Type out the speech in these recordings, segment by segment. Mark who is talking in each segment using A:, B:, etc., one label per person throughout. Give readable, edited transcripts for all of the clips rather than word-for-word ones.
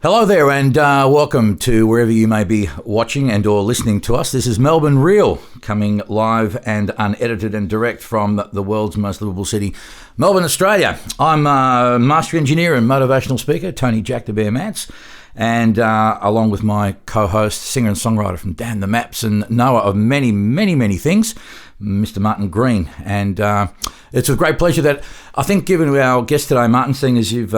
A: Hello there and welcome to wherever you may be watching and or listening to us. This is Melbourne Real, coming live and unedited and direct from the world's most livable city, Melbourne, Australia. I'm Master Engineer and Motivational Speaker, Tony Jack the Bear Mantz, and along with my co-host, singer and songwriter from Dan the Maps and knower of many, many, many things, Mr. Martin Green. And it's a great pleasure that I think, given our guest today, Martin, seeing as you've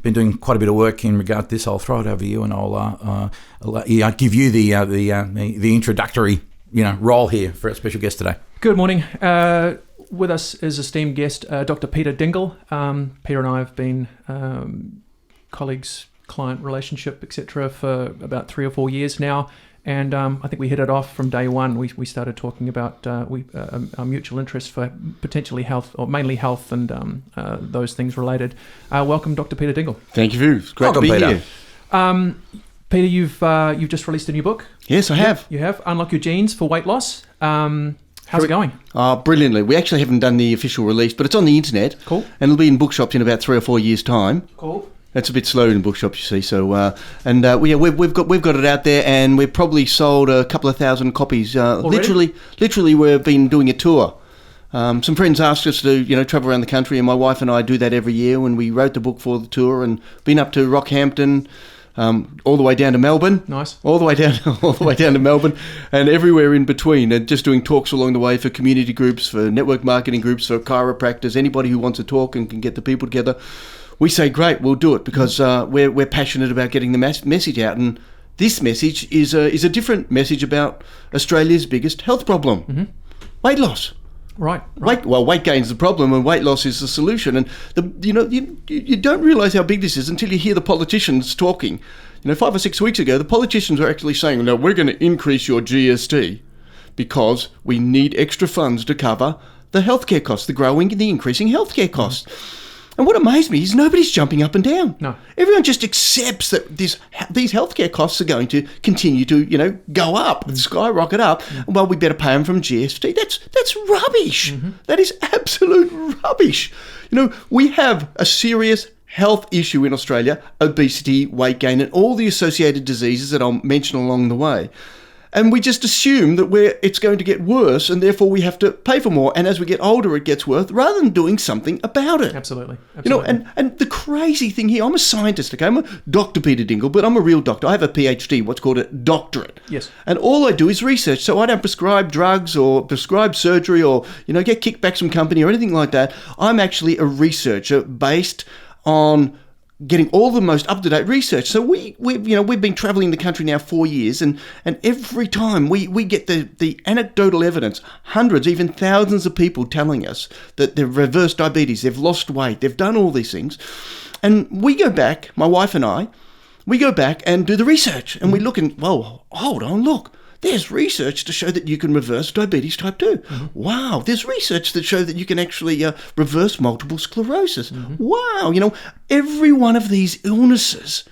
A: been doing quite a bit of work in regard to this, I'll throw it over to you and I'll give you the introductory role here for our special guest today.
B: Good morning. With us is esteemed guest Dr. Peter Dingle. Peter and I have been colleagues, client relationship, etc. for about 3 or 4 years now, and I think we hit it off from day one. We started talking about our mutual interest for potentially health, or mainly health, and those things related. Welcome, Dr. Peter Dingle.
C: Thank you. It's great to be
A: Peter.
C: here.
B: Peter, you've just released a new book.
C: Yes, I have.
B: You have Unlock Your Genes for Weight Loss. How's it going?
C: Brilliantly. We actually haven't done the official release, but it's on the internet.
B: Cool.
C: And it'll be in bookshops in about 3 or 4 years' time.
B: Cool.
C: It's a bit slow in bookshops, you see. So, we've got it out there, and we've probably sold a couple of thousand copies. Literally, we've been doing a tour. Some friends asked us to, travel around the country, and my wife and I do that every year. When we wrote the book for the tour, and been up to Rockhampton, all the way down to Melbourne.
B: Nice.
C: All the way down to Melbourne, and everywhere in between, and just doing talks along the way for community groups, for network marketing groups, for chiropractors, anybody who wants to talk and can get the people together. We say, great, we'll do it, because we're passionate about getting the message out. And this message is a different message about Australia's biggest health problem, weight loss.
B: Right.
C: Weight gain is the problem, and weight loss is the solution. And you don't realise how big this is until you hear the politicians talking. 5 or 6 weeks ago, the politicians were actually saying, "No, we're going to increase your GST because we need extra funds to cover the healthcare costs, the increasing healthcare costs." And what amazed me is nobody's jumping up and down. No. Everyone just accepts that these healthcare costs are going to continue to, go up, skyrocket up. Well, we better pay them from GST. That's rubbish. That is absolute rubbish. We have a serious health issue in Australia: obesity, weight gain, and all the associated diseases that I'll mention along the way. And we just assume that it's going to get worse, and therefore we have to pay for more. And as we get older, it gets worse, rather than doing something about it.
B: Absolutely.
C: And the crazy thing here, I'm a scientist, okay? I'm a Dr. Peter Dingle, but I'm a real doctor. I have a PhD, what's called a doctorate.
B: Yes.
C: And all I do is research. So I don't prescribe drugs or prescribe surgery or, get kickbacks from company or anything like that. I'm actually a researcher based on getting all the most up-to-date research. So we've been travelling the country now 4 years, and every time we get the anecdotal evidence, hundreds, even thousands of people telling us that they've reversed diabetes, they've lost weight, they've done all these things. And we go back, my wife and I, and do the research, and we look and, well, hold on, look. There's research to show that you can reverse diabetes type 2. Wow. There's research that show that you can actually reverse multiple sclerosis. Wow. Every one of these illnesses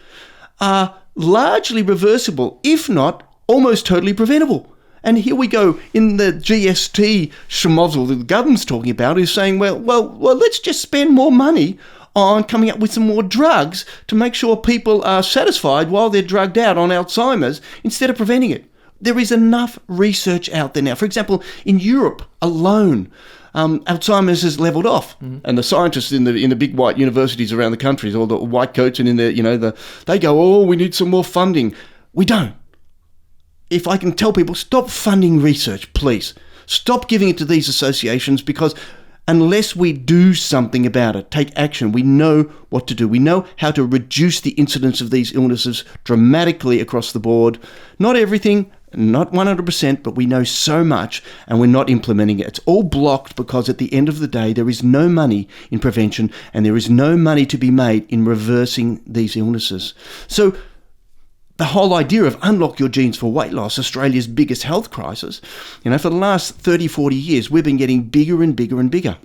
C: are largely reversible, if not almost totally preventable. And here we go in the GST schmozzle that the government's talking about, is saying, well, let's just spend more money on coming up with some more drugs to make sure people are satisfied while they're drugged out on Alzheimer's instead of preventing it. There is enough research out there now. For example, in Europe alone, Alzheimer's has leveled off, and the scientists in the big white universities around the country, all the white coats, and in they go, "Oh, we need some more funding." We don't. If I can tell people, stop funding research, please. Stop giving it to these associations, because unless we do something about it, take action, we know what to do. We know how to reduce the incidence of these illnesses dramatically across the board. Not everything, not 100%, but we know so much, and we're not implementing it. It's all blocked because at the end of the day, there is no money in prevention, and there is no money to be made in reversing these illnesses. So the whole idea of unlock your genes for weight loss, Australia's biggest health crisis, for the last 30, 40 years, we've been getting bigger and bigger and bigger.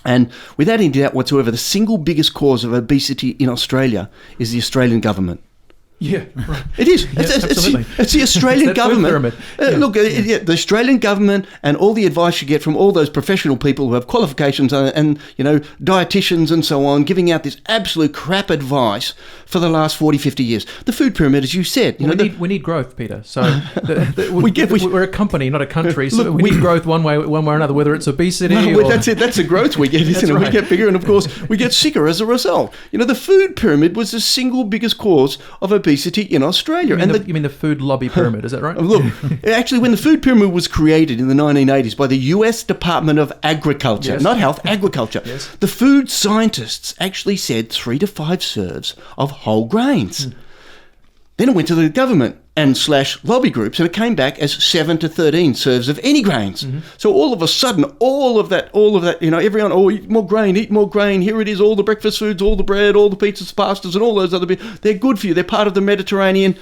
C: And without any doubt whatsoever, the single biggest cause of obesity in Australia is the Australian government.
B: Yeah, right.
C: It is.
B: Yeah, absolutely.
C: It's the Australian
B: It's that food
C: government.
B: pyramid.
C: Look, the Australian government and all the advice you get from all those professional people who have qualifications and dietitians and so on, giving out this absolute crap advice for the last 40, 50 years. The food pyramid, as you said.
B: We need growth, Peter. So we're a company, not a country. So we need growth one way or another, whether it's obesity or...
C: That's it. That's the growth we get, isn't it?
B: Right.
C: We get bigger, and of course, we get sicker as a result. The food pyramid was the single biggest cause of obesity in Australia.
B: You mean the food lobby pyramid, is that right?
C: Look, actually, when the food pyramid was created in the 1980s by the US Department of Agriculture,
B: Yes.
C: not health, agriculture,
B: Yes.
C: the food scientists actually said 3 to 5 serves of whole grains. Then it went to the government and / lobby groups, and it came back as 7 to 13 serves of any grains. So all of a sudden, all of that, everyone, eat more grain, here it is, all the breakfast foods, all the bread, all the pizzas, pastas, and all those other bits, they're good for you, they're part of the Mediterranean.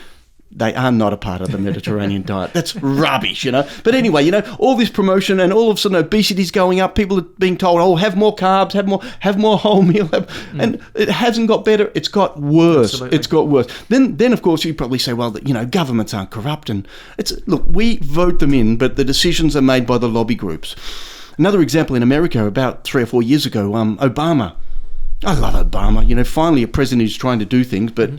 C: They are not a part of the Mediterranean diet. That's rubbish, But anyway, all this promotion, and all of a sudden obesity's going up. People are being told, have more carbs, have more wholemeal, and it hasn't got better. It's got worse.
B: Absolutely.
C: It's got worse. Then of course you probably say, well, governments aren't corrupt, and look, we vote them in, but the decisions are made by the lobby groups. Another example in America, about 3 or 4 years ago, Obama. I love Obama. Finally a president who's trying to do things, but.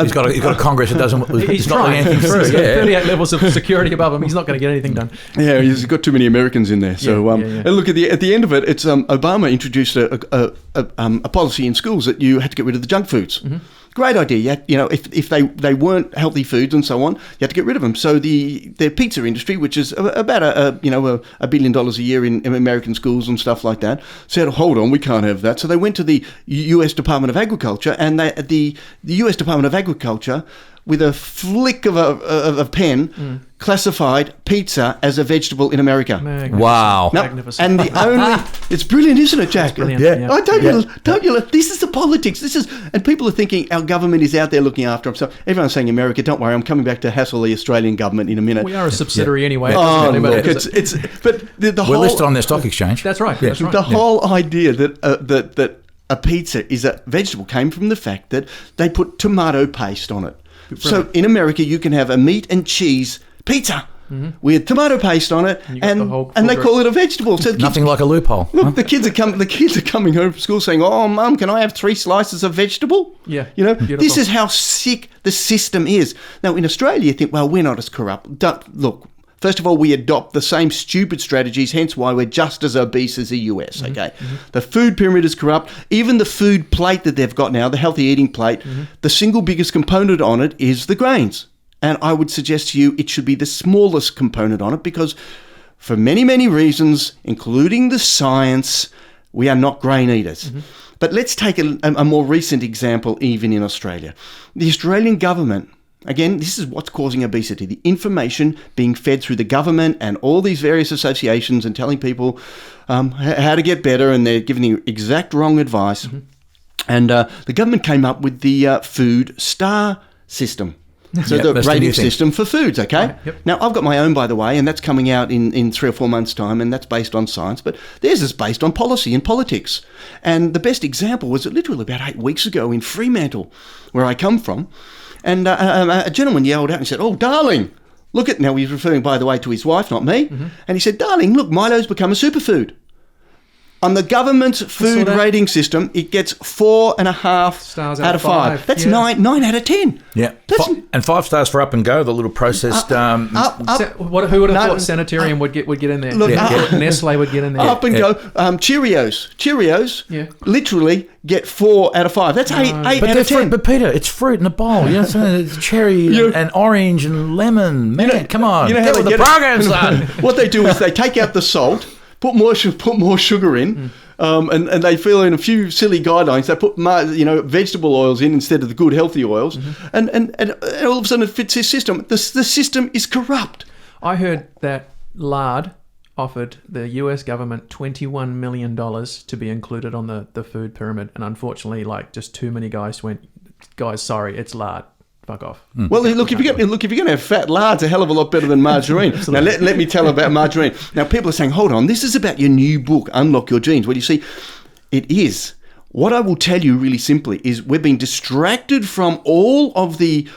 A: He's got a Congress that doesn't.
B: He's
A: not
B: trying.
A: anything through.
B: He's got
A: Yeah.
B: 38 levels of security above him. He's not going to get anything done.
C: Yeah, he's got too many Americans in there. So,
B: Yeah.
C: And look, at the end of it, it's Obama introduced a policy in schools that you had to get rid of the junk foods. Great idea. If they weren't healthy foods and so on, you had to get rid of them. So the pizza industry, which is about $1 billion a year in American schools and stuff like that, said, hold on, we can't have that. So they went to the US Department of Agriculture, and the US Department of Agriculture, with a flick of a pen, classified pizza as a vegetable in America.
A: Wow.
C: No,
B: Magnificent.
C: and the only... It's brilliant, isn't it, Jack?
B: Brilliant.
A: Yeah.
C: Oh, don't you? This is the politics. And people are thinking our government is out there looking after them. So everyone's saying America. Don't worry, I'm coming back to hassle the Australian government in a minute.
B: We are a subsidiary anyway.
C: Oh,
B: But
C: look, but the whole...
A: We're listed on their stock exchange.
B: That's right.
A: Yeah.
B: That's right.
C: The whole idea that a pizza is a vegetable came from the fact that they put tomato paste on it. So in America, you can have a meat and cheese pizza with tomato paste on it, and they call it a vegetable. So
A: Nothing like a loophole.
C: look, the kids are coming home from school saying, "Oh, Mum, can I have 3 slices of vegetable?"
B: Yeah.
C: This
B: Beautiful.
C: is how sick the system is. Now in Australia, you think, well, we're not as corrupt. Look. First of all, we adopt the same stupid strategies, hence why we're just as obese as the US, okay? The food pyramid is corrupt. Even the food plate that they've got now, the healthy eating plate, the single biggest component on it is the grains. And I would suggest to you it should be the smallest component on it because for many, many reasons, including the science, we are not grain eaters. But let's take a more recent example even in Australia. The Australian government... Again, this is what's causing obesity. The information being fed through the government and all these various associations and telling people how to get better, and they're giving the exact wrong advice. And the government came up with the food star system. So the rating system for foods, okay?
B: Right, yep.
C: Now, I've got my own, by the way, and that's coming out in 3 or 4 months' time, and that's based on science, but theirs is based on policy and politics. And the best example was literally about 8 weeks ago in Fremantle, where I come from. And a gentleman yelled out and said, "Oh, darling, look at..." Now, he's referring, by the way, to his wife, not me. And he said, "Darling, look, Milo's become a superfood." On the government's food rating system, it gets 4.5
B: stars
C: out of 5. That's 9 out of 10.
A: Yeah. And 5 stars for Up and Go, the little processed...
B: Who would have thought Sanitarium would get in there?
C: Look,
B: Nestle would get in there.
C: Up and Go. Cheerios literally get 4 out of 5. That's 8 out of 10.
A: But Peter, it's fruit in a bowl. You know what I'm saying? It's cherry and orange and lemon. Man, come on.
C: You know how
A: get
C: they
A: with the program, son.
C: What they do is they take out the salt, put more sugar in, and they fill in a few silly guidelines. They put vegetable oils in instead of the good healthy oils, and all of a sudden it fits his system. The system is corrupt.
B: I heard that lard offered the US government $21 million to be included on the food pyramid, and unfortunately, just too many guys went, "Guys, sorry, it's lard. Fuck off."
C: Well, look, if you're going to have fat lard's a hell of a lot better than margarine. Now, let me tell about margarine. Now, people are saying, hold on, this is about your new book, Unlock Your Genes. Well, you see, it is. What I will tell you really simply is we've been distracted from all of the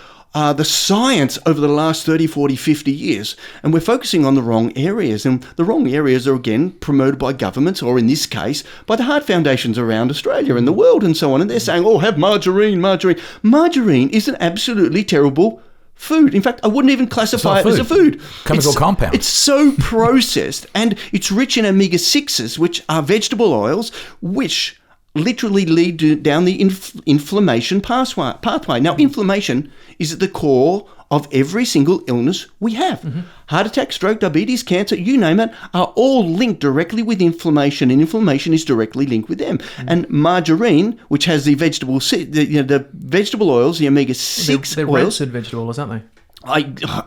C: science over the last 30, 40, 50 years, and we're focusing on the wrong areas. And the wrong areas are, again, promoted by governments, or in this case, by the heart foundations around Australia and the world and so on. And they're saying, oh, have margarine. Margarine is an absolutely terrible food. In fact, I wouldn't even classify it as a food.
A: Chemical compound.
C: It's so processed, and it's rich in omega-6s, which are vegetable oils, which literally lead down the inflammation pathway. Now, inflammation is at the core of every single illness we have. Heart attack, stroke, diabetes, cancer, you name it, are all linked directly with inflammation, and inflammation is directly linked with them. And margarine, which has the vegetable oils, the omega-6
B: they're
C: oils.
B: rancid vegetable oils, aren't they?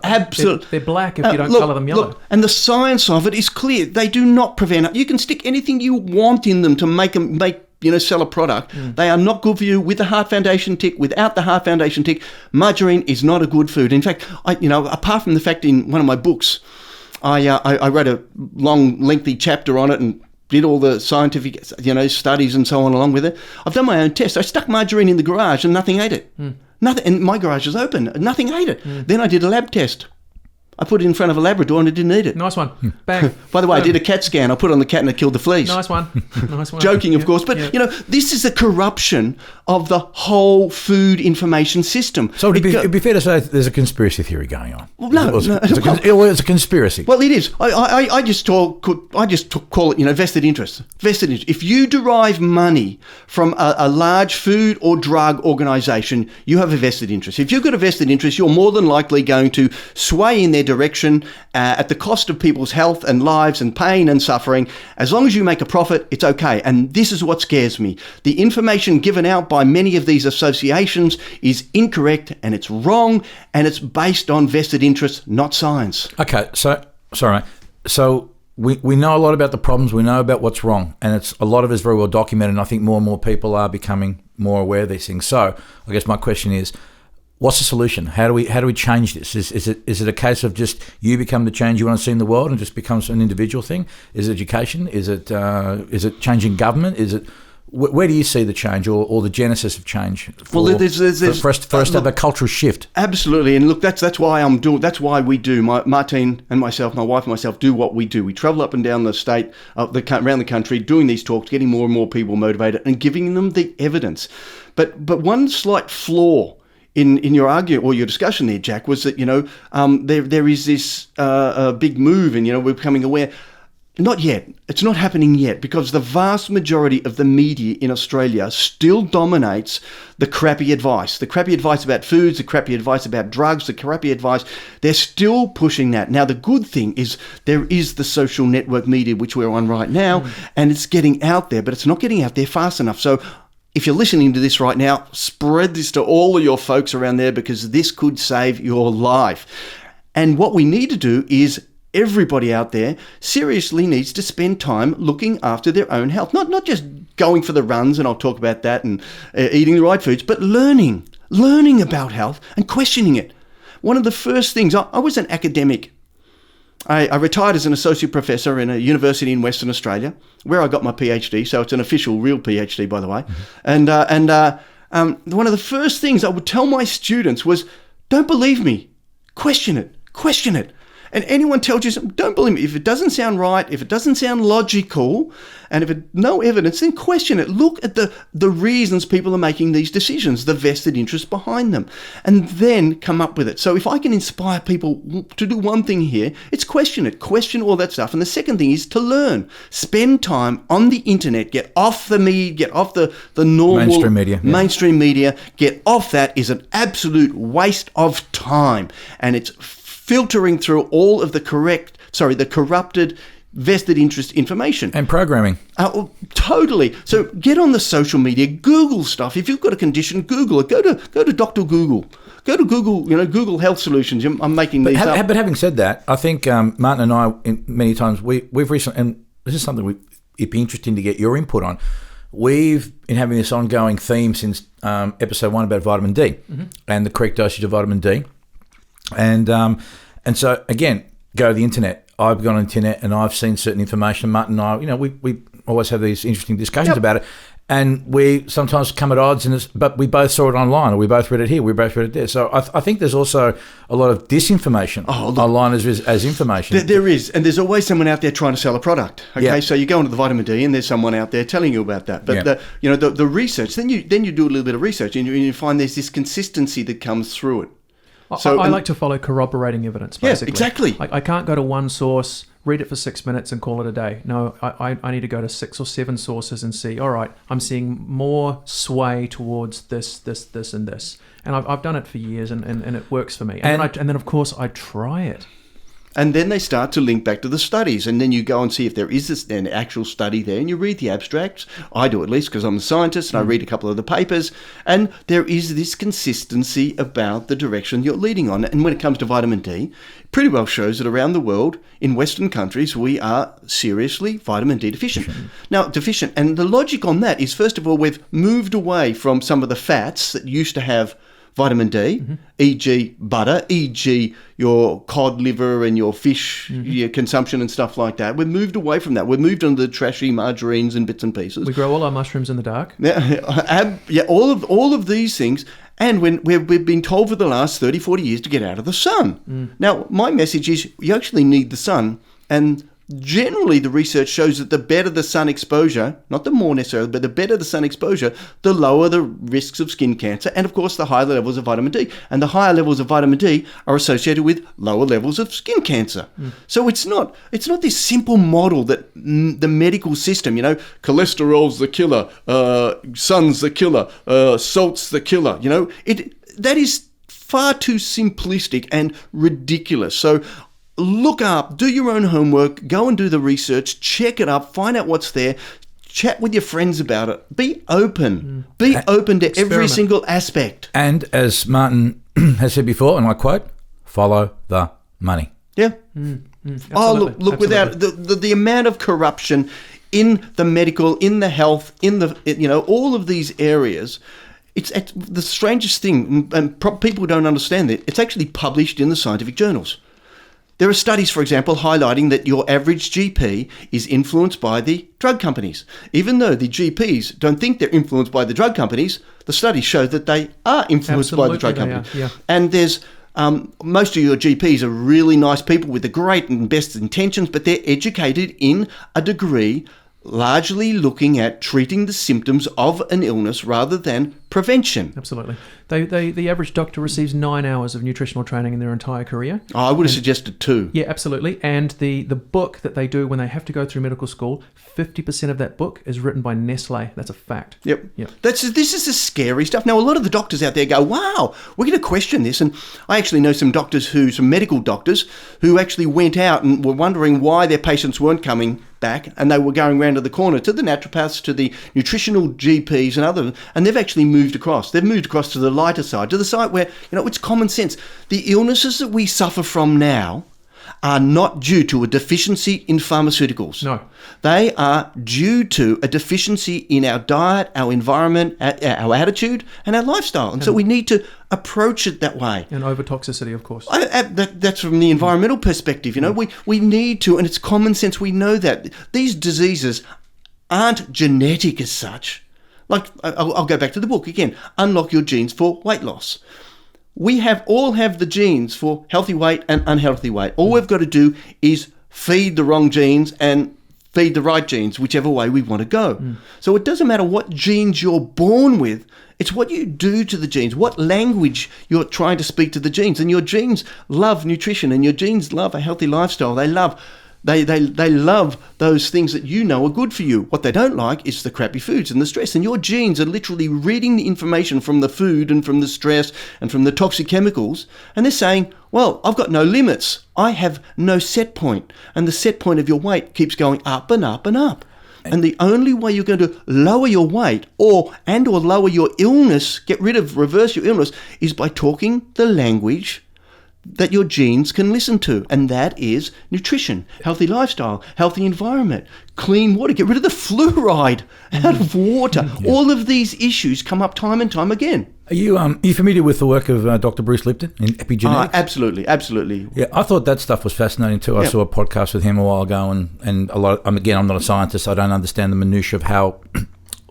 C: Absolutely.
B: They're black if you don't colour them yellow.
C: And the science of it is clear. They do not prevent. You can stick anything you want in them to sell a product. They are not good for you with the heart foundation tick, without the heart foundation tick. Margarine is not a good food. In fact, apart from the fact in one of my books, I wrote a long, lengthy chapter on it and did all the scientific, studies and so on along with it. I've done my own test. I stuck margarine in the garage and nothing ate it. Nothing, and my garage is open. Nothing ate it. Then I did a lab test. I put it in front of a Labrador and it didn't eat it.
B: Nice one. Bang.
C: By the way, I did a CAT scan. I put it on the cat and it killed the fleas.
B: Nice one. Nice one.
C: Joking, of course. But, this is the corruption of the whole food information system.
A: So it'd be fair to say there's a conspiracy theory going on.
C: Well,
A: It's a conspiracy.
C: Well, it is. I just call it, vested interest. Vested interest. If you derive money from a large food or drug organisation, you have a vested interest. If you've got a vested interest, you're more than likely going to sway in their direction at the cost of people's health and lives and pain and suffering. As long as you make a profit, it's okay. And this is what scares me. The information given out by many of these associations is incorrect, and it's wrong, and it's based on vested interests, not science.
A: Okay, so we know a lot about the problems, we know about what's wrong, and a lot of it is very well documented, and I think more and more people are becoming more aware of these things. So I guess my question is, what's the solution? How do we change this? Is it a case of just you become the change you want to see in the world and just becomes an individual thing? Is it education? Is it changing government? Is it where do you see the change or the genesis of change for us to have a cultural shift?
C: Absolutely, and look, that's why we do. Martine and myself, my wife and myself, do what we do. We travel up and down the state, around the country, doing these talks, getting more and more people motivated, and giving them the evidence. But one slight flaw in your argument or your discussion there, Jack, was that there is this big move, and we're becoming aware. Not yet. It's not happening yet, because the vast majority of the media in Australia still dominates the crappy advice. The crappy advice about foods, the crappy advice about drugs, the crappy advice. They're still pushing that. Now, the good thing is there is the social network media, which we're on right now, and it's getting out there, but it's not getting out there fast enough. So if you're listening to this right now, spread this to all of your folks around there, because this could save your life. And what we need to do is everybody out there seriously needs to spend time looking after their own health. Not just going for the runs, and I'll talk about that, and eating the right foods, but learning about health and questioning it. One of the first things, I was an academic. I retired as an associate professor in a university in Western Australia, where I got my PhD. So it's an official, real PhD, by the way. And one of the first things I would tell my students was, don't believe me, question it. And anyone tells you something, don't believe me. If it doesn't sound right, if it doesn't sound logical, and if no evidence, then question it. Look at the reasons people are making these decisions, the vested interest behind them, and then come up with it. So if I can inspire people to do one thing here, it's question it. Question all that stuff. And the second thing is to learn. Spend time on the internet. Get off the media, get off the normal mainstream media. Get off that is an absolute waste of time. And it's filtering through all of the corrupted vested interest information.
A: And programming.
C: Totally. So get on the social media, Google stuff. If you've got a condition, Google it. Go to Dr. Google. Go to Google, Google Health Solutions. I'm making these up.
A: But having said that, I think Martin and I, many times, we've recently, and this is something it'd be interesting to get your input on, we've been having this ongoing theme since episode 1 about vitamin D and the correct dosage of vitamin D. And so, again, go to the internet. I've gone on the internet and I've seen certain information. Martin and I, we always have these interesting discussions about it. And we sometimes come at odds, but we both saw it online, or we both read it here, we both read it there. So I think there's also a lot of disinformation online as information.
C: There is, and there's always someone out there trying to sell a product. Okay, so you go into the vitamin D, and there's someone out there telling you about that. But the research, then you do a little bit of research, and you find there's this consistency that comes through it.
B: So I like to follow corroborating evidence, basically.
C: Yeah, exactly.
B: I can't go to one source, read it for 6 minutes and call it a day. No, I need to go to 6 or 7 sources and see, all right, I'm seeing more sway towards this, and this. And I've done it for years, and it works for me. And then, of course, I try it.
C: And then they start to link back to the studies. And then you go and see if there is an actual study there. And you read the abstracts. I do, at least, because I'm a scientist, and I read a couple of the papers. And there is this consistency about the direction you're leading on. And when it comes to vitamin D, it pretty well shows that around the world, in Western countries, we are seriously vitamin D deficient. And the logic on that is, first of all, we've moved away from some of the fats that used to have vitamin D, e.g. butter, e.g. your cod liver and your fish your consumption and stuff like that. We've moved away from that. We've moved on to the trashy margarines and bits and pieces.
B: We grow all our mushrooms in the dark.
C: All of these things. And when we've been told for the last 30, 40 years to get out of the sun. Now, my message is you actually need the sun, and generally the research shows that the better the sun exposure, not the more necessarily, but the better the sun exposure, the lower the risks of skin cancer, and of course the higher levels of vitamin D. And the higher levels of vitamin D are associated with lower levels of skin cancer. So it's not this simple model that the medical system, cholesterol's the killer, sun's the killer, salt's the killer, that is far too simplistic and ridiculous. So look up, do your own homework, go and do the research, check it up, find out what's there, chat with your friends about it. Be open. Be open to every single aspect.
A: And as Martin has said before, and I quote, follow the money.
C: Yeah. Look without the amount of corruption in the medical, in the health, in the all of these areas. It's the strangest thing, and people don't understand it. It's actually published in the scientific journals. There are studies, for example, highlighting that your average GP is influenced by the drug companies. Even though the GPs don't think they're influenced by the drug companies, the studies show that they are influenced by the drug companies.
B: Yeah.
C: And there's most of your GPs are really nice people with the great and best intentions, but they're educated in a degree largely looking at treating the symptoms of an illness rather than prevention.
B: Absolutely. The average doctor receives 9 hours of nutritional training in their entire career.
C: I would have suggested 2.
B: Yeah, absolutely. And the book that they do when they have to go through medical school, 50% of that book is written by Nestle. That's a fact.
C: Yep. This is the scary stuff. Now, a lot of the doctors out there go, wow, we're going to question this. And I actually know some medical doctors who actually went out and were wondering why their patients weren't coming back, and they were going around to the corner to the naturopaths, to the nutritional GPs and others, and they've actually moved across. They've moved across to the lighter side, to the side where, it's common sense. The illnesses that we suffer from now are not due to a deficiency in pharmaceuticals.
B: No.
C: They are due to a deficiency in our diet, our environment, our attitude, and our lifestyle. And so we need to approach it that way.
B: And over-toxicity, of course.
C: That's from the environmental perspective. We need to, and it's common sense. We know that these diseases aren't genetic as such. Like, I'll go back to the book again. Unlock your genes for weight loss. We all have the genes for healthy weight and unhealthy weight. All we've got to do is feed the wrong genes and feed the right genes, whichever way we want to go. So it doesn't matter what genes you're born with, it's what you do to the genes, what language you're trying to speak to the genes. And your genes love nutrition, and your genes love a healthy lifestyle. They love those things that are good for you. What they don't like is the crappy foods and the stress. And your genes are literally reading the information from the food and from the stress and from the toxic chemicals. And they're saying, well, I've got no limits. I have no set point. And the set point of your weight keeps going up and up and up. And the only way you're going to lower your weight or lower your illness, reverse your illness, is by talking the language that your genes can listen to, and that is nutrition, healthy lifestyle, healthy environment, clean water, get rid of the fluoride out of water. All of these issues come up time and time again.
A: Are you familiar with the work of Dr. Bruce Lipton in epigenetics?
C: Absolutely.
A: Yeah, I thought that stuff was fascinating too. I saw a podcast with him a while ago, and a lot. I'm not a scientist, so I don't understand the minutiae of how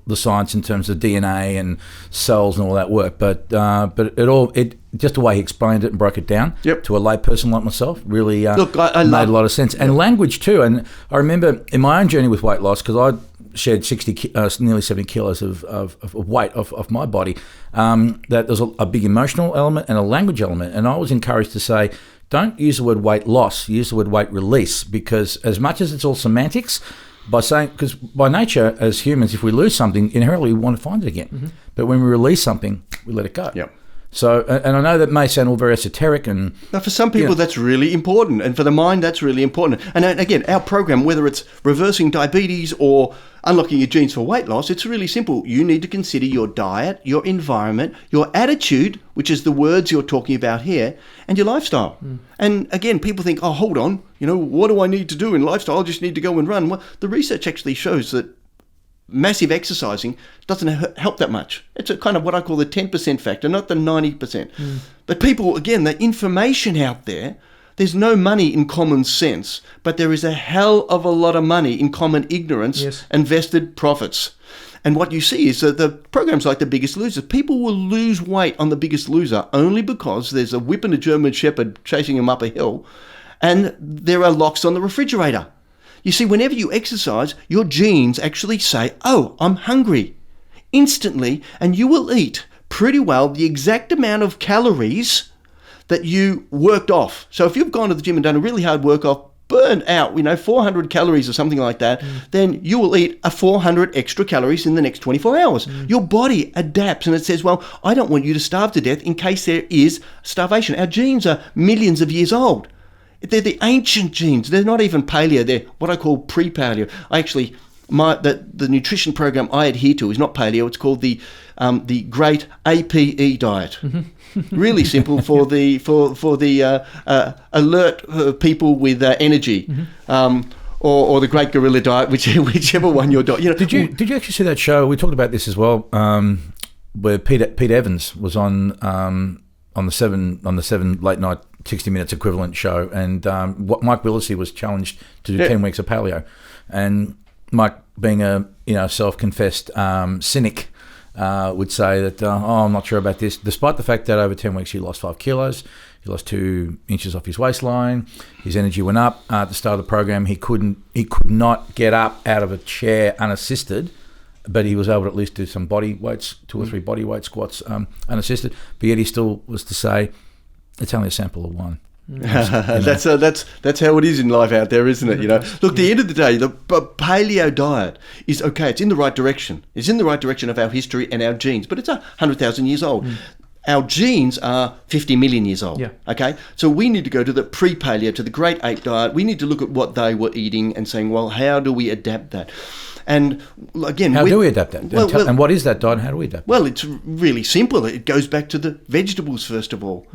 A: the science in terms of DNA and cells and all that work, but it just the way he explained it and broke it down to a lay person like myself really
C: Look, I
A: made a lot of sense. And language too. And I remember in my own journey with weight loss, because I shed nearly 70 kilos of weight off my body, that there's a big emotional element and a language element. And I was encouraged to say, don't use the word weight loss, use the word weight release, because as much as it's all semantics, because by nature as humans, if we lose something, inherently we want to find it again. Mm-hmm. But when we release something, we let it go.
C: Yep.
A: So, and I know that may sound all very esoteric, and
C: now for some people that's really important, and for the mind that's really important. And again, our program, whether it's reversing diabetes or unlocking your genes for weight loss, it's really simple. You need to consider your diet, your environment, your attitude, which is the words you're talking about here, and your lifestyle. And again, people think, oh, hold on, what do I need to do in lifestyle? I just need to go and run. Well, the research actually shows that massive exercising doesn't help that much. It's a kind of what I call the 10% factor, not the 90%. But people, again, the information out there, there's no money in common sense, but there is a hell of a lot of money in common ignorance and vested profits. And what you see is that the programs like The Biggest Loser, people will lose weight on The Biggest Loser only because there's a whip and a German Shepherd chasing them up a hill, and there are locks on the refrigerator. You see, whenever you exercise, your genes actually say, oh, I'm hungry, instantly, and you will eat pretty well the exact amount of calories that you worked off. So if you've gone to the gym and done a really hard workout, burned out, 400 calories or something like that, then you will eat 400 extra calories in the next 24 hours. Your body adapts and it says, well, I don't want you to starve to death in case there is starvation. Our genes are millions of years old. They're the ancient genes. They're not even paleo. They're what I call pre-paleo. The nutrition program I adhere to is not paleo. It's called the Great APE Diet. Really simple for the alert people with energy, or the Great Gorilla Diet, whichever one you're doing.
A: Did you actually see that show? We talked about this as well, where Pete Evans was on the seven late night 60 Minutes equivalent show, and Mike Willesee was challenged to do 10 weeks of paleo, and Mike, being a self-confessed cynic, would say that I'm not sure about this, despite the fact that over 10 weeks he lost 5 kilos, he lost 2 inches off his waistline, his energy went up. At the start of the program, he could not get up out of a chair unassisted, but he was able to at least do some body weights, 2 or 3 body weight squats unassisted. But yet he still was to say, it's only a sample of one.
C: That's how it is in life out there, isn't it? Look, at the end of the day, the paleo diet is okay. It's in the right direction. It's in the right direction of our history and our genes, but it's 100,000 years old. Our genes are 50 million years old. Okay, so we need to go to the pre-paleo, to the Great Ape Diet. We need to look at what they were eating and saying, well, how do we adapt that? And again,
A: how do we adapt that? And what is that diet? And how do we adapt?
C: Well, it's really simple. It goes back to the vegetables first of all.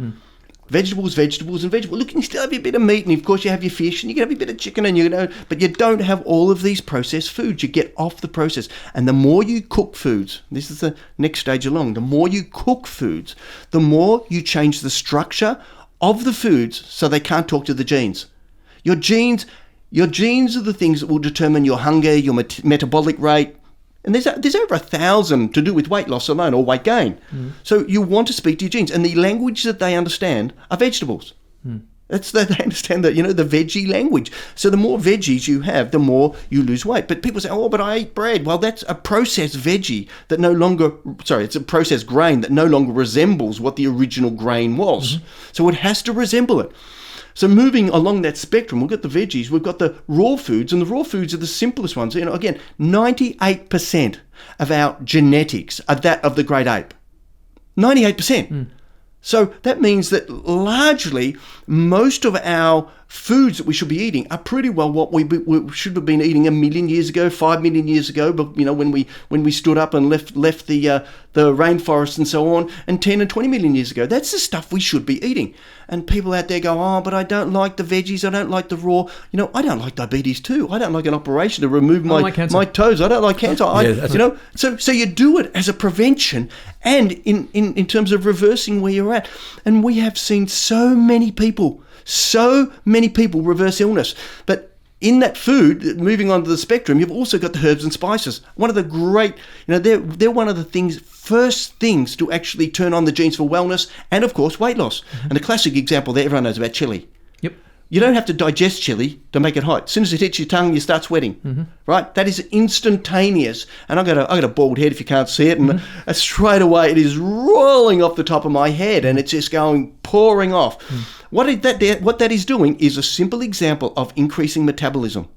C: Vegetables. Look, you still have your bit of meat, and of course you have your fish, and you can have your bit of chicken, and but you don't have all of these processed foods. You get off the process, and the more you cook foods, this is the next stage along. The more you cook foods, the more you change the structure of the foods so they can't talk to the genes. Your genes are the things that will determine your hunger, your metabolic rate. And there's over 1,000 to do with weight loss alone or weight gain. So you want to speak to your genes. And the language that they understand are vegetables. They understand that, the veggie language. So the more veggies you have, the more you lose weight. But people say, oh, but I ate bread. Well, that's a processed veggie that it's a processed grain that no longer resembles what the original grain was. So it has to resemble it. So moving along that spectrum, we've got the veggies, we've got the raw foods, and the raw foods are the simplest ones. Again, 98% of our genetics are that of the great ape. 98%. So that means that largely most of our foods that we should be eating are pretty well what we should have been eating 1 million years ago, 5 million years ago, but when we stood up and left the rainforest and so on, and 10 and 20 million years ago. That's the stuff we should be eating. And people out there go, oh, but I don't like the veggies, I don't like the raw. I don't like diabetes too. I don't like an operation to remove my toes. I don't like cancer. So you do it as a prevention and in terms of reversing where you're at. And we have seen so many people reverse illness. But in that food, moving on to the spectrum, you've also got the herbs and spices. One of the great, they're one of the first things to actually turn on the genes for wellness and, of course, weight loss. And a classic example that everyone knows about chili.
B: Yep.
C: You don't have to digest chili to make it hot. As soon as it hits your tongue, you start sweating, right? That is instantaneous. And I got a bald head if you can't see it, and straight away it is rolling off the top of my head, and it's just pouring off. What that is doing is a simple example of increasing metabolism.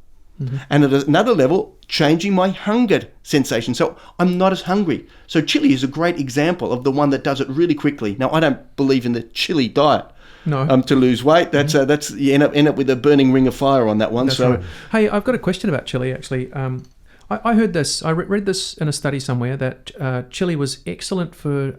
C: And at another level, changing my hunger sensation. So I'm not as hungry. So chili is a great example of the one that does it really quickly. Now, I don't believe in the chili diet.
B: No.
C: To lose weight, that's you end up with a burning ring of fire on that one.
B: That's right. Hey, I've got a question about chili actually. I heard this. I read this in a study somewhere that chili was excellent for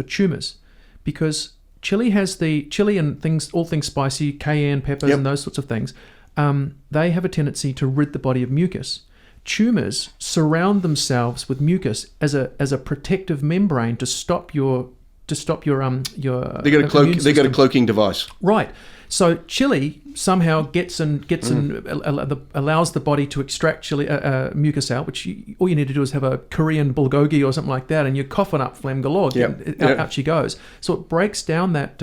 B: tumours, because chili and things, all things spicy, cayenne peppers, and those sorts of things. They have a tendency to rid the body of mucus. Tumours surround themselves with mucus as a protective membrane to stop your
C: they got a cloaking device.
B: Right. So chili somehow allows the body to extract mucus out, which all you need to do is have a Korean bulgogi or something like that, and you're coughing up phlegm galore. Out she goes. So it breaks down that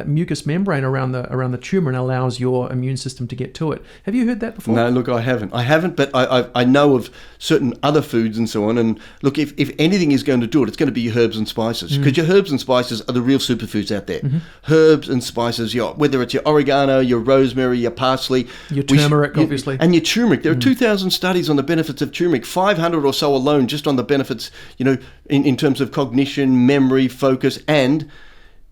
B: mucous membrane around the tumor and allows your immune system to get to it. Have you heard that before?
C: No, look, I haven't, but I know of certain other foods and so on. And look, if anything is going to do it, it's going to be your herbs and spices, because your herbs and spices are the real superfoods out there. Herbs and spices, whether it's your oregano, your rosemary, your parsley,
B: your turmeric, obviously,
C: and your turmeric. There are 2,000 studies on the benefits of turmeric, 500 or so alone just on the benefits, in terms of cognition, memory, focus, and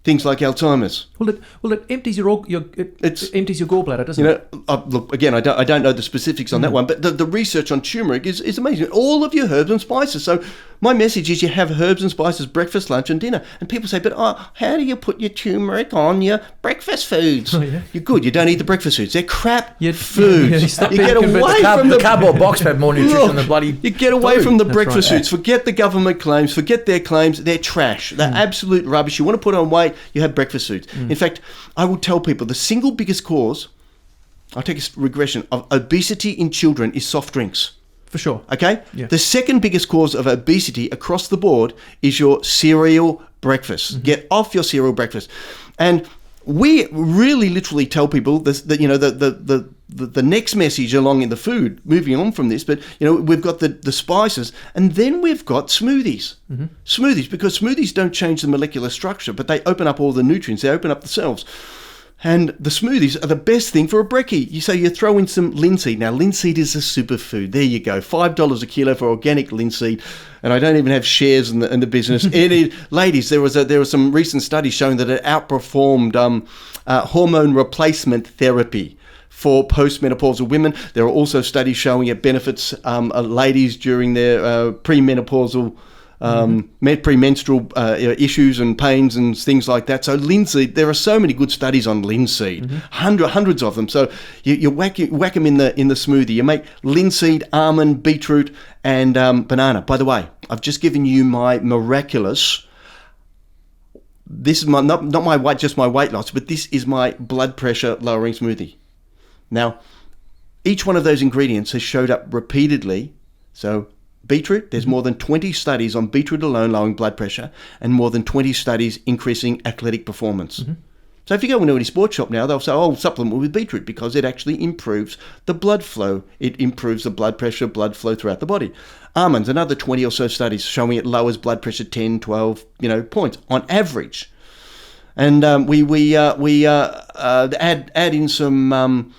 C: things like Alzheimer's.
B: Well, it empties your empties your gallbladder, doesn't it?
C: Look, again, I don't know the specifics on that one, but the research on turmeric is amazing. All of your herbs and spices. So my message is you have herbs and spices breakfast, lunch, and dinner. And people say, but how do you put your turmeric on your breakfast foods? You're good. You don't eat the breakfast foods. They're crap foods. You get away from the
A: cardboard box have more nutrition than the bloody.
C: You get away from the breakfast
B: right.
C: foods. Forget the government claims. Forget their claims. They're trash. They're absolute rubbish. You want to put on weight, you have breakfast foods. In fact, I will tell people the single biggest cause, I'll take a regression, of obesity in children is soft drinks.
B: For sure.
C: Okay?
B: Yeah.
C: The second biggest cause of obesity across the board is your cereal breakfast. Get off your cereal breakfast. And we really literally tell people this, that, the next message along in the food, moving on from this, but, we've got the spices, and then we've got smoothies. Smoothies, because smoothies don't change the molecular structure, but they open up all the nutrients. They open up the cells. And the smoothies are the best thing for a brekkie. You throw in some linseed. Now, linseed is a superfood. There you go. $5 a kilo for organic linseed. And I don't even have shares in the business. Ladies, there were some recent studies showing that it outperformed hormone replacement therapy for postmenopausal women. There are also studies showing it benefits ladies during their premenopausal premenstrual issues and pains and things like that. So linseed, there are so many good studies on linseed, hundreds of them. So you whack them in the smoothie. You make linseed, almond, beetroot, and banana. By the way, I've just given you my miraculous. This is not just my weight loss, but this is my blood pressure lowering smoothie. Now, each one of those ingredients has showed up repeatedly. So beetroot, there's more than 20 studies on beetroot alone lowering blood pressure, and more than 20 studies increasing athletic performance. So if you go into any sports shop now, they'll say, supplement with beetroot, because it actually improves the blood flow. It improves the blood pressure, blood flow throughout the body. Almonds, another 20 or so studies showing it lowers blood pressure 10, 12, points on average. And we add in some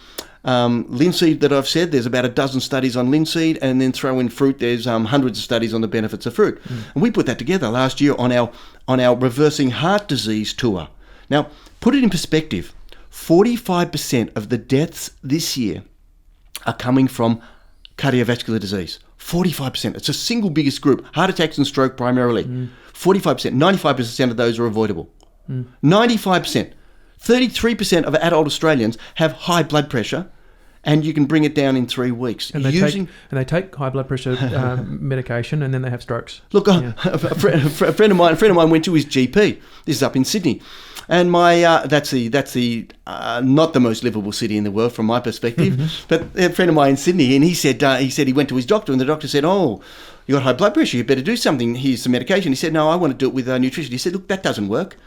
C: linseed that I've said. There's about a dozen studies on linseed, and then throw in fruit. There's hundreds of studies on the benefits of fruit. And we put that together last year on our reversing heart disease tour. Now, put it in perspective, 45% of the deaths this year are coming from cardiovascular disease. 45%. It's the single biggest group. Heart attacks and stroke primarily. 45%. 95% of those are avoidable. 95%. 33% of adult Australians have high blood pressure, and you can bring it down in 3 weeks.
B: And they take high blood pressure medication, and then they have strokes.
C: Look, a friend of mine went to his GP. This is up in Sydney, and my that's the not the most livable city in the world from my perspective. But a friend of mine in Sydney, and he said he went to his doctor, and the doctor said, "Oh, you got high blood pressure. You better do something. Here's some medication." He said, "No, I want to do it with nutrition." He said, "Look, that doesn't work.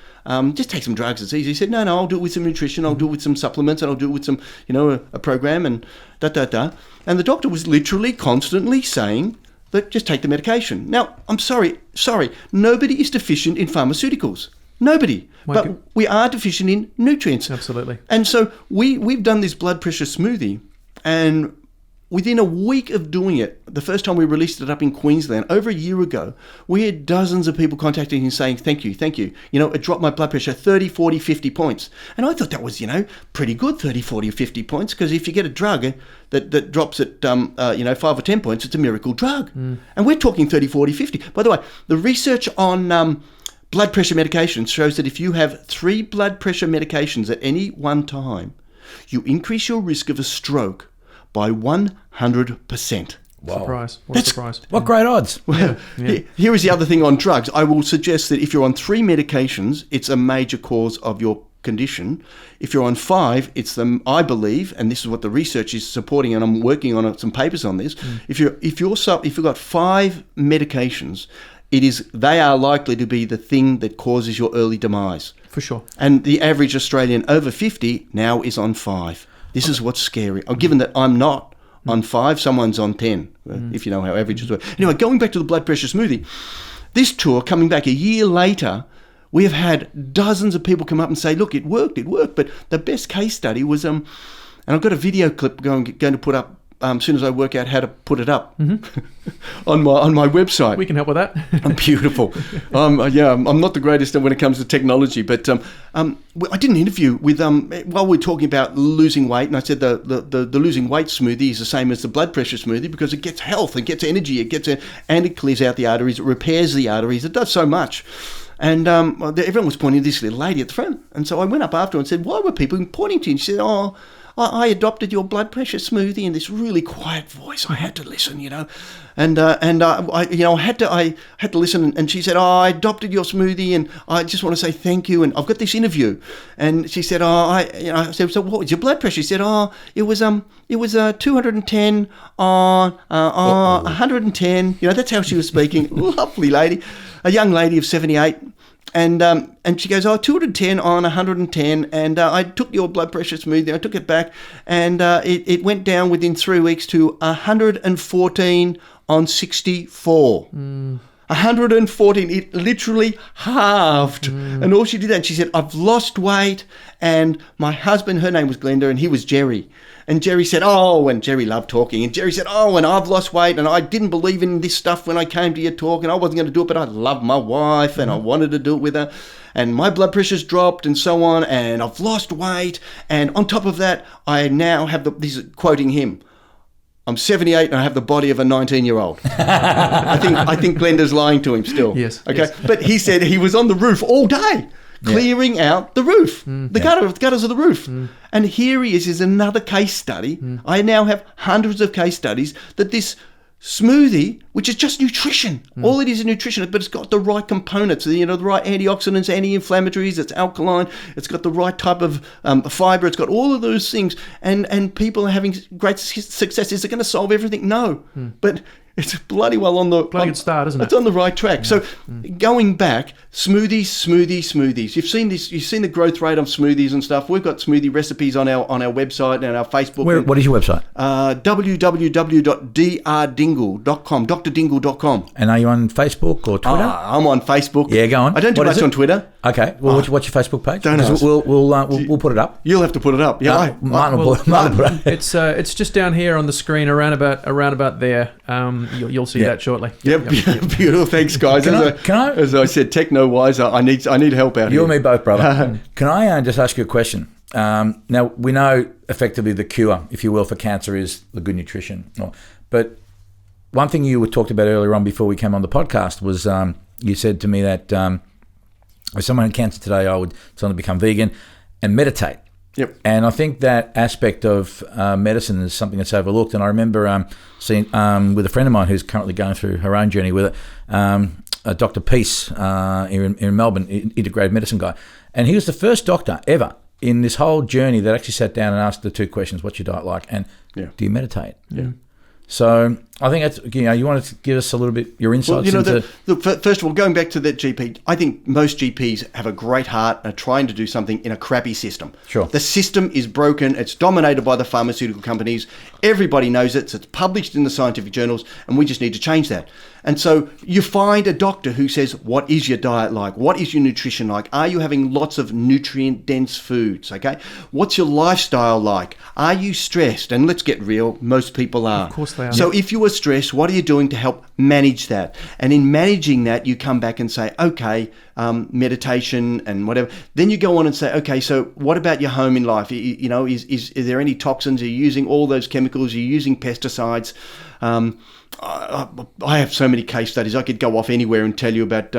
C: Just take some drugs. It's easy." He said, "No, I'll do it with some nutrition. I'll do it with some supplements, and I'll do it with some, a program and da." And the doctor was literally constantly saying that just take the medication. Now, I'm sorry, nobody is deficient in pharmaceuticals. Nobody. But we are deficient in nutrients.
B: Absolutely.
C: And so we've done this blood pressure smoothie, and within a week of doing it, the first time we released it up in Queensland, over a year ago, we had dozens of people contacting and saying, thank you. It dropped my blood pressure 30, 40, 50 points. And I thought that was, pretty good, 30, 40 or 50 points, because if you get a drug that drops at, 5 or 10 points, it's a miracle drug. And we're talking 30, 40, 50. By the way, the research on blood pressure medications shows that if you have 3 blood pressure medications at any one time, you increase your risk of a stroke by 100%.
A: Wow.
B: Surprise. What a surprise.
A: What great odds.
C: Well, here is the other thing on drugs. I will suggest that if you're on 3 medications, it's a major cause of your condition. If you're on 5, it's I believe, and this is what the research is supporting, and I'm working on some papers on this. If you've got 5 medications, they are likely to be the thing that causes your early demise.
B: For sure.
C: And the average Australian over 50 now is on 5. This is what's scary. Given that I'm not on 5, someone's on 10, if you know how averages work. Anyway, going back to the blood pressure smoothie, this tour, coming back a year later, we have had dozens of people come up and say, look, it worked. But the best case study was, and I've got a video clip going to put up as soon as I work out how to put it up on my website.
B: We can help with that.
C: Beautiful. I'm not the greatest when it comes to technology, but I did an interview with while we were talking about losing weight, and I said the losing weight smoothie is the same as the blood pressure smoothie because it gets health, it gets energy, and it clears out the arteries, it repairs the arteries, it does so much. And everyone was pointing to this little lady at the front, and so I went up after her and said, "Why were people pointing to you?" And she said, "Oh, I adopted your blood pressure smoothie," in this really quiet voice. I had to listen, and I had to listen. And she said, "Oh, I adopted your smoothie, and I just want to say thank you. And I've got this interview." And she said, I said, "So what was your blood pressure?" She said, "Oh, it was 210 on 110." That's how she was speaking. Lovely lady, a young lady of 78. And she goes, 210 on 110, and I took your blood pressure smoothie, I took it back, and it went down within 3 weeks to 114 on 64. 114, it literally halved. And all she did, and she said, "I've lost weight," and my husband, her name was Glenda, and he was Jerry. And Jerry said, and Jerry loved talking, and Jerry said, and I've lost weight, and I didn't believe in this stuff when I came to your talk, and I wasn't going to do it, but I love my wife, and I wanted to do it with her, and my blood pressure's dropped, and so on, and I've lost weight, and on top of that, I now have this is quoting him, "I'm 78 and I have the body of a 19-year-old. I think Glenda's lying to him still.
B: Yes.
C: Okay.
B: Yes.
C: But he said he was on the roof all day, clearing out the roof, the gutters of the roof. And here he is another case study. I now have hundreds of case studies that this smoothie, which is just nutrition, all it is nutrition, but it's got the right components, the right antioxidants, anti-inflammatories, it's alkaline, it's got the right type of fiber, it's got all of those things, and people are having great success. Is it going to solve everything? No, but it's bloody well on the
B: good start, isn't it?
C: It's on the right track. So going back, smoothies. You've seen this. You've seen the growth rate of smoothies and stuff. We've got smoothie recipes on our website and our Facebook.
A: What is your website?
C: www.drdingle.com, drdingle.com.
A: And are you on Facebook or Twitter?
C: I'm on Facebook.
A: Yeah, go on.
C: I don't do much on Twitter.
A: Okay. Well, what's your Facebook page?
C: Don't ask.
A: We'll put it up.
C: You'll have to put it up. Yeah,
A: Martin will put it up.
B: It's just down here on the screen, around about there. You'll see that shortly.
C: Yep. Beautiful. Thanks, guys. As I said, techno-wise, I need help out here.
A: You and me both, brother. Can I just ask you a question? Now, we know effectively the cure, if you will, for cancer is the good nutrition. But one thing you talked about earlier on before we came on the podcast was you said to me that if someone had cancer today, I would tell them to become vegan and meditate.
C: Yep.
A: And I think that aspect of medicine is something that's overlooked. And I remember seeing with a friend of mine who's currently going through her own journey with it, Dr. Peace here in Melbourne, integrated medicine guy. And he was the first doctor ever in this whole journey that actually sat down and asked the 2 questions: what's your diet like, and do you meditate?
C: Yeah.
A: So I think that's, you wanted to give us a little bit your insights into...
C: First of all, going back to that GP, I think most GPs have a great heart and are trying to do something in a crappy system.
A: Sure.
C: The system is broken. It's dominated by the pharmaceutical companies. Everybody knows it. It's published in the scientific journals, and we just need to change that. And so you find a doctor who says, what is your diet like? What is your nutrition like? Are you having lots of nutrient-dense foods, okay? What's your lifestyle like? Are you stressed? And let's get real, most people are.
B: Of course they are.
C: So if you are stressed, what are you doing to help manage that? And in managing that, you come back and say, okay, meditation and whatever. Then you go on and say, okay, so what about your home in life? Is there any toxins? Are you using all those chemicals? Are you using pesticides? I have so many case studies. I could go off anywhere and tell you about,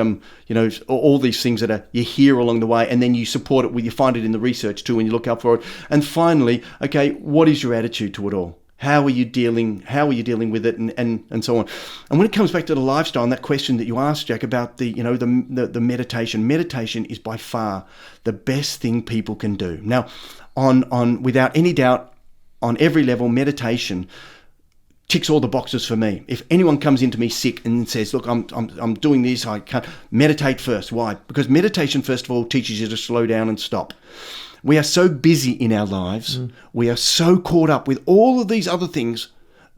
C: all these things that you hear along the way, and then you support it you find it in the research too, and you look out for it. And finally, okay, what is your attitude to it all? How are you dealing with it, and so on? And when it comes back to the lifestyle and that question that you asked, Jack, about the meditation is by far the best thing people can do. Now, on without any doubt, on every level, meditation ticks all the boxes for me. If anyone comes into me sick and says, look, I'm doing this, I can't, meditate first. Why? Because meditation, first of all, teaches you to slow down and stop. We are so busy in our lives. We are so caught up with all of these other things,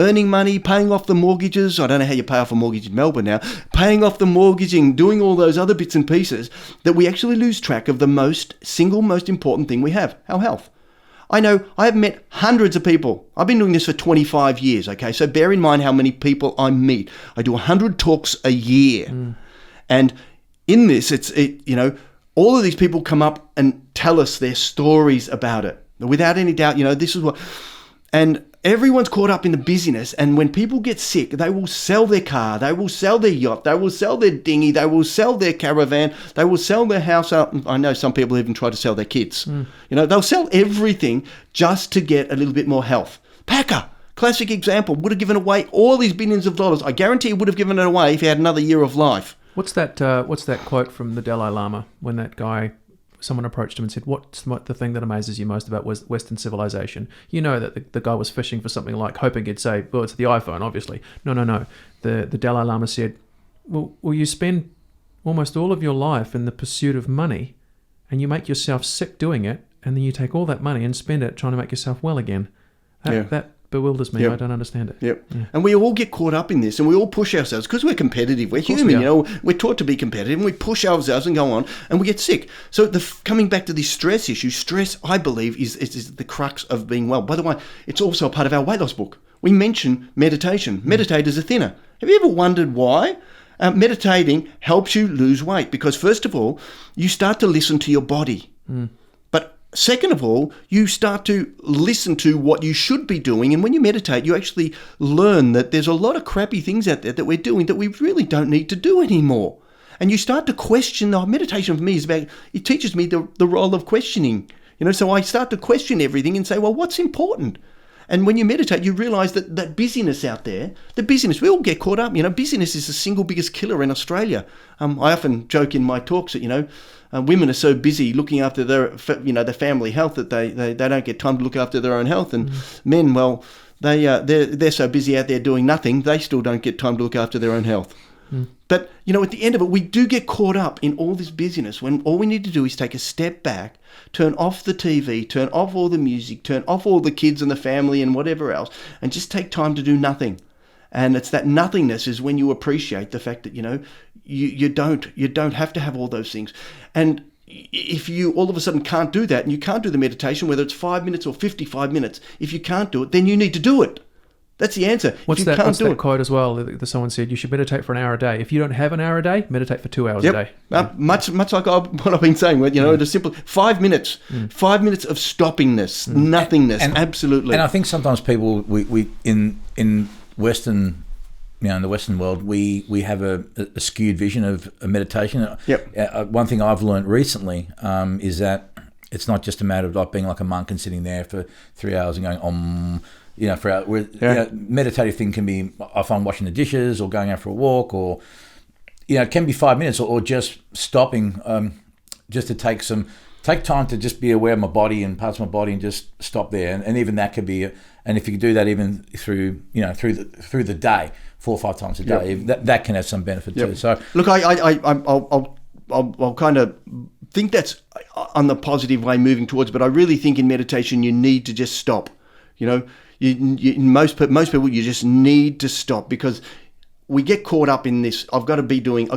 C: earning money, paying off the mortgages. I don't know how you pay off a mortgage in Melbourne now, paying off the mortgaging, doing all those other bits and pieces, that we actually lose track of the single most important thing we have, our health. I know I have met hundreds of people. I've been doing this for 25 years, okay? So bear in mind how many people I meet. I do 100 talks a year. And in this, all of these people come up and tell us their stories about it. Without any doubt, this is what... And everyone's caught up in the busyness, and when people get sick, they will sell their car, they will sell their yacht, they will sell their dinghy, they will sell their caravan, they will sell their house. I know some people even try to sell their kids. They'll sell everything just to get a little bit more health. Packer, classic example, would have given away all these billions of dollars. I guarantee he would have given it away if he had another year of life.
B: What's that quote from the Dalai Lama when someone approached him and said, what's the thing that amazes you most about Western civilization? You know that the guy was fishing for something like, hoping he'd say, well, it's the iPhone, obviously. No. The Dalai Lama said, well, you spend almost all of your life in the pursuit of money, and you make yourself sick doing it, and then you take all that money and spend it trying to make yourself well again. That bewilders me. Yep. I don't understand it.
C: Yep. Yeah. And we all get caught up in this, and we all push ourselves because we're competitive. We're human, we're taught to be competitive, and we push ourselves and go on, and we get sick. So coming back to this stress issue, stress, I believe, is the crux of being well. By the way, it's also a part of our weight loss book. We mention meditation. Meditators are thinner. Have you ever wondered why? Meditating helps you lose weight because, first of all, you start to listen to your body. But second of all, you start to listen to what you should be doing. And when you meditate, you actually learn that there's a lot of crappy things out there that we're doing that we really don't need to do anymore. And you start to question. Meditation for me is about, it teaches me the role of questioning. So I start to question everything and say, well, what's important? And when you meditate, you realize that busyness out there, we all get caught up. Busyness is the single biggest killer in Australia. I often joke in my talks that, women are so busy looking after their family health that they don't get time to look after their own health. And men, well, they're so busy out there doing nothing, they still don't get time to look after their own health. But, at the end of it, we do get caught up in all this busyness when all we need to do is take a step back, turn off the TV, turn off all the music, turn off all the kids and the family and whatever else, and just take time to do nothing. And it's that nothingness is when you appreciate the fact that, you don't have to have all those things. And if you all of a sudden can't do that and you can't do the meditation, whether it's 5 minutes or 55 minutes, if you can't do it, then you need to do it. That's the answer.
B: What's that quote as well? That someone said you should meditate for an hour a day. If you don't have an hour a day, meditate for 2 hours a day.
C: Much like what I've been saying. It's simple 5 minutes. 5 minutes of stoppingness, nothingness. Absolutely.
A: And I think sometimes people we in Western, in the Western world, we have a skewed vision of meditation. One thing I've learned recently is that it's not just a matter of like being like a monk and sitting there for 3 hours and going meditative thing can be, I find, washing the dishes or going out for a walk, or it can be 5 minutes or just stopping just to take some take time to just be aware of my body and parts of my body and just stop there. And even that could be, and if you do that even through the day, 4 or 5 times a day, that can have some benefit too. So
C: look, I'll kind of think that's on the positive way moving towards, but I really think in meditation you need to just stop. Most people, you just need to stop, because we get caught up in this. I've got to be moving.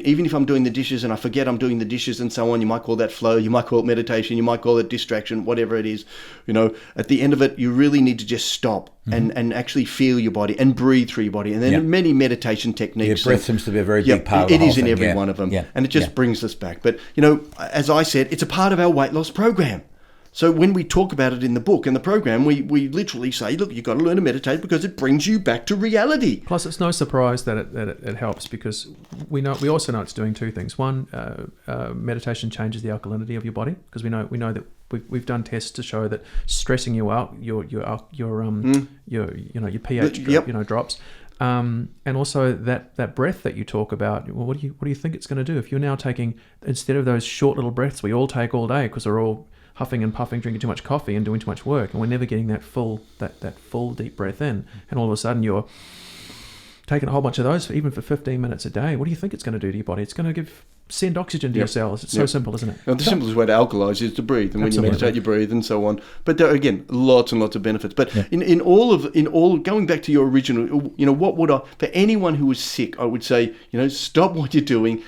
C: Even if I'm doing the dishes and I forget I'm doing the dishes and so on, you might call that flow. You might call it meditation. You might call it distraction, whatever it is. At the end of it, you really need to just stop and actually feel your body and breathe through your body. And then many meditation techniques.
A: Breath seems to be a very big part of the whole
C: thing. It is in every one of them.
A: Yeah.
C: And it just brings us back. But, as I said, it's a part of our weight loss program. So when we talk about it in the book and the program, we literally say, look, you've got to learn to meditate because it brings you back to reality.
B: Plus, it's no surprise that it helps, because we also know it's doing 2 things. One, meditation changes the alkalinity of your body, because we know that we've done tests to show that stressing you out, your pH drops. And also that breath that you talk about. Well, what do you think it's going to do if you're now taking, instead of those short little breaths we all take all day because we're all huffing and puffing, drinking too much coffee and doing too much work, and we're never getting that full deep breath in, and all of a sudden you're taking a whole bunch of those even for 15 minutes a day. What do you think it's going to do to your body? It's going to send oxygen to your cells. It's so simple, isn't it?
C: Now, the simplest way to alkalize is to breathe, and when you meditate, you breathe, and so on. But there are, again, lots and lots of benefits. But in all, going back to your original, what would I, for anyone who is sick, I would say, stop what you're doing.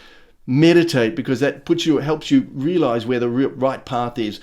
C: Meditate, because that helps you realize where the right path is.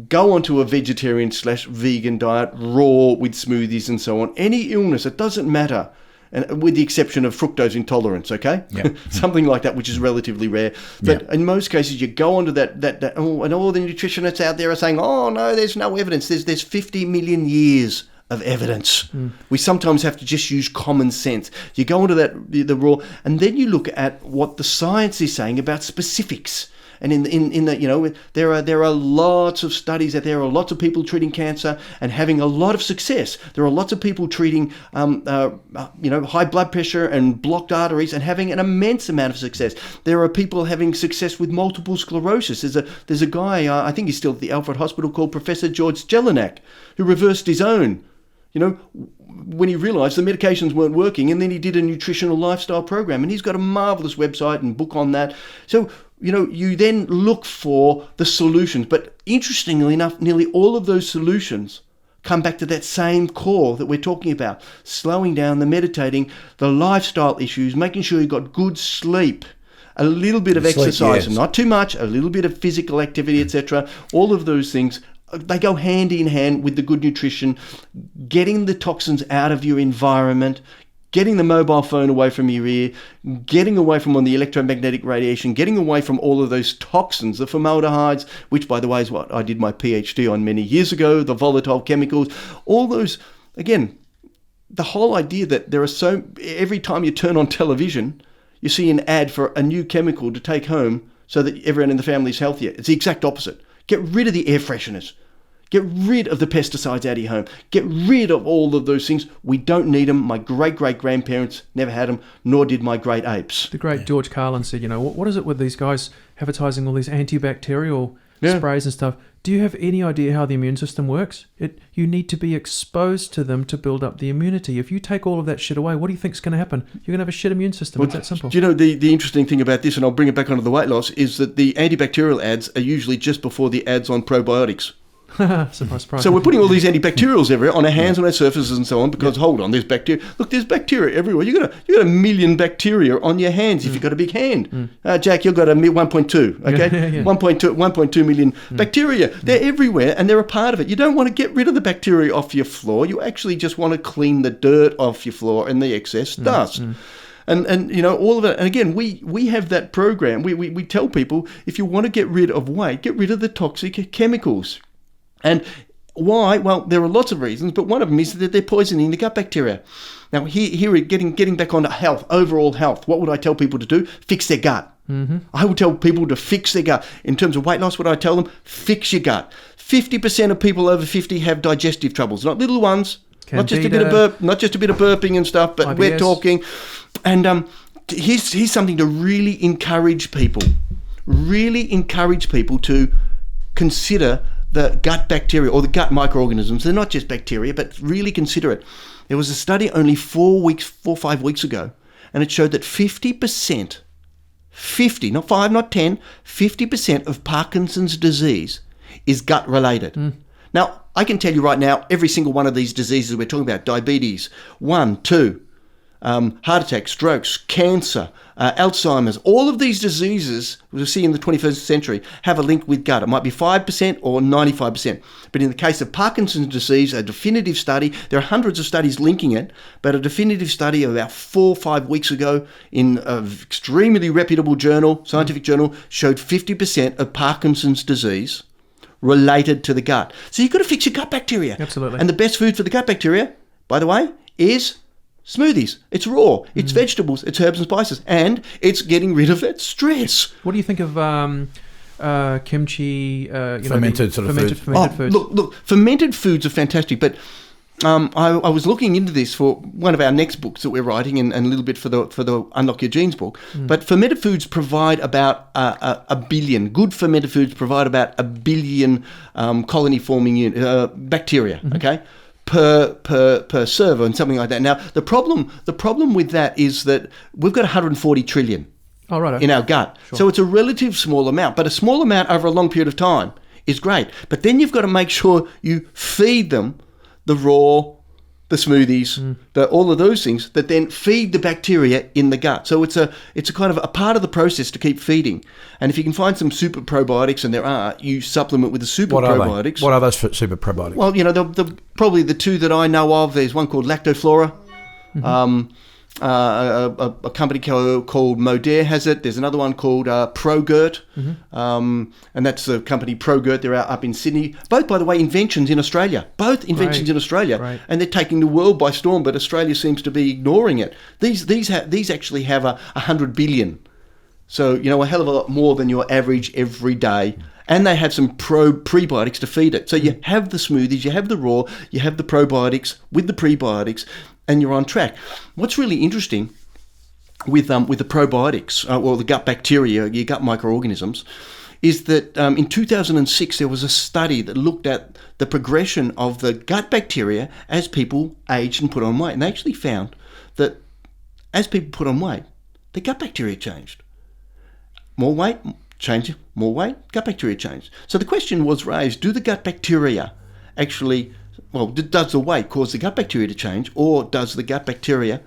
C: Go onto a vegetarian/vegan diet, raw with smoothies and so on. Any illness, it doesn't matter, and with the exception of fructose intolerance, okay?
A: Yep.
C: Something like that, which is relatively rare. But in most cases, you go onto that, and all the nutritionists out there are saying, oh, no, there's no evidence. There's 50 million years of evidence. We sometimes have to just use common sense. You go into the raw, and then you look at what the science is saying about specifics. And in that, there are lots of studies out there. There are lots of people treating cancer and having a lot of success. There are lots of people treating, high blood pressure and blocked arteries and having an immense amount of success. There are people having success with multiple sclerosis. There's a guy, I think he's still at the Alfred Hospital, called Professor George Jelinek, who reversed his own. When he realised the medications weren't working, and then he did a nutritional lifestyle program, and he's got a marvellous website and book on that. So, you then look for the solutions. But interestingly enough, nearly all of those solutions come back to that same core that we're talking about. Slowing down, the meditating, the lifestyle issues, making sure you've got good sleep, a little bit of exercise, not too much, a little bit of physical activity, etc. All of those things, they go hand in hand with the good nutrition, getting the toxins out of your environment, getting the mobile phone away from your ear, getting away from all the electromagnetic radiation, getting away from all of those toxins, the formaldehydes, which, by the way, is what I did my PhD on many years ago, the volatile chemicals, all those, again, the whole idea that every time you turn on television, you see an ad for a new chemical to take home so that everyone in the family is healthier. It's the exact opposite. Get rid of the air fresheners. Get rid of the pesticides out of your home. Get rid of all of those things. We don't need them. My great-great-grandparents never had them, nor did my great apes.
B: The great George Carlin said, what is it with these guys advertising all these antibacterial sprays and stuff? Do you have any idea how the immune system works? You need to be exposed to them to build up the immunity. If you take all of that shit away, what do you think is going to happen? You're going to have a shit immune system. It's that simple.
C: Do you know the interesting thing about this, and I'll bring it back onto the weight loss, is that the antibacterial ads are usually just before the ads on probiotics.
B: Surprise.
C: So we're putting all these antibacterials everywhere on our hands, on our surfaces and so on, because hold on, there's bacteria. Look, there's bacteria everywhere. You got a million bacteria on your hands if you've got a big hand. Jack, you've got a 1.2, okay? 1.2 million bacteria. They're everywhere and they're a part of it. You don't want to get rid of the bacteria off your floor. You actually just want to clean the dirt off your floor and the excess dust. And all of it. And again, we have that program. We tell people, if you want to get rid of weight, get rid of the toxic chemicals. And why? Well, there are lots of reasons, but one of them is that they're poisoning the gut bacteria. Now, here we're getting back onto health, overall health. What would I tell people to do? Fix their gut. I would tell people to fix their gut. In terms of weight loss, what I tell them? Fix your gut. 50% of people over 50 have digestive troubles, not little ones, not just a bit of burping and stuff, but IBS. We're talking. And here's something to really encourage people. really encourage people to consider the gut bacteria or the gut microorganisms. They're not just bacteria, but really consider it. There was a study only 4 or 5 weeks ago, and it showed that 50%, 50, not 5, not 10, 50% of Parkinson's disease is gut related. Now, I can tell you right now, every single one of these diseases we're talking about, diabetes, 1, 2, heart attack, strokes, cancer, Alzheimer's, all of these diseases we'll see in the 21st century have a link with gut. It might be 5% or 95%. But in the case of Parkinson's disease, a definitive study, there are hundreds of studies linking it, but a definitive study of about 4 or 5 weeks ago in an extremely reputable journal, scientific journal, showed 50% of Parkinson's disease related to the gut. So you've got to fix your gut bacteria.
B: Absolutely.
C: And the best food for the gut bacteria, by the way, is smoothies. It's raw. It's vegetables. It's herbs and spices. And it's getting rid of that stress.
B: What do you think of kimchi?
A: Fermented
B: fermented foods.
C: Look, fermented foods are fantastic, but I was looking into this for one of our next books that we're writing, and a little bit for the Unlock Your Genes book. But fermented foods provide about a billion. Good fermented foods provide about 1 billion colony-forming bacteria. Okay. Per server and something like that. Now the problem with that is that we've got 140 trillion in our gut. Sure. So it's a relative small amount, but a small amount over a long period of time is great. But then you've got to make sure you feed them the raw, the smoothies, all of those things that then feed the bacteria in the gut. So it's a kind of a part of the process to keep feeding. And if you can find some super probiotics, and there are, you supplement with the super probiotics.
A: What are those super probiotics?
C: Well, probably the two that I know of. There's one called Lactoflora. A company called Modere has it. There's another one called ProGert, and that's the company ProGert. They're out up in Sydney. Both, by the way, inventions in Australia. Right. And they're taking the world by storm. But Australia seems to be ignoring it. These actually have 100 billion, so a hell of a lot more than your average every day. And they have some prebiotics to feed it. So you have the smoothies, you have the raw, you have the probiotics with the prebiotics, and you're on track. What's really interesting with the probiotics, or the gut bacteria, your gut microorganisms, is that in 2006 there was a study that looked at the progression of the gut bacteria as people aged and put on weight. And they actually found that as people put on weight, the gut bacteria changed. More weight, change, more weight, gut bacteria changed. So the question was raised, do the gut bacteria actually, does the weight cause the gut bacteria to change, or does the gut bacteria